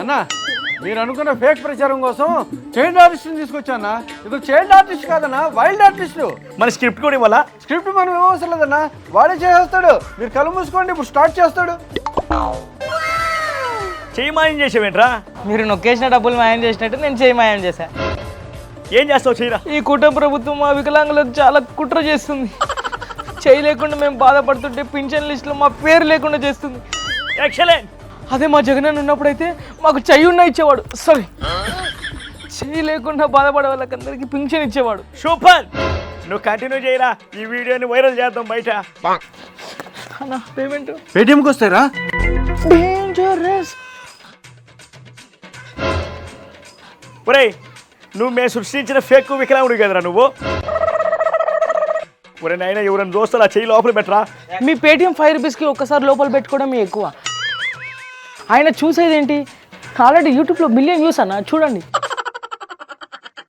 అన్నా మీరు అనుకున్న ఫేక్ ప్రచారం కోసం చైల్డ్ ఆర్టిస్ట్ని తీసుకొచ్చా. ఇది చైల్డ్ ఆర్టిస్ట్ కాదన్నా, వైల్డ్ ఆర్టిస్ట్. మన స్క్రిప్ట్ కూడా ఇవ్వాలా? స్క్రిప్ట్ మనం ఏమవసరం లేదన్నా, వాడే చేసేస్తాడు. మీరు కళ్ళు మూసుకోండి, ఇప్పుడు స్టార్ట్ చేస్తాడు. చెయ్యి మాయం చేసావేంట్రా? మీరు నొక్కేసిన డబ్బులు మాయం చేసినట్టు నేను చేయి మాయం చేశా. ఏం చేస్తావు చెయ్యిరా? ఈ కుటుంబ ప్రభుత్వం మా వికలాంగులకు చాలా కుట్ర చేస్తుంది. చేయి లేకుండా మేము బాధపడుతుంటే పింఛన్ లిస్టులో మా పేరు లేకుండా చేస్తుంది. ఎక్సలెంట్. అదే మా జగనన్న ఉన్నప్పుడైతే మాకు చెయ్యి ఉన్న ఇచ్చేవాడు. సారీ, చెయ్యి లేకుండా బాధపడే వాళ్ళకందరికీ పింఛన్ ఇచ్చేవాడు. సూపర్, నువ్వు కంటిన్యూ చేయరా. ఈ వీడియోని వైరల్ చేద్దాం బయట. అన్న పేమెంట్ పేటిఎంకి వస్తారా? డేంజరస్. ఒరేయ్, నువ్వు మేము సృష్టించిన ఫేక్ వికలాంగుడు కదరా నువ్వు. ఒరే నాయన, ఎవరైనా దోస్తులు ఆ చెయ్యి లోపల పెట్టరా. మీ పేటిఎం 5 రూపీస్కి ఒక్కసారి లోపల పెట్టుకోవడం మీ ఎక్కువ. ఆయన చూసేదేంటి? ఆల్రెడీ యూట్యూబ్లో మిలియన్ వ్యూస్ అన్న, చూడండి.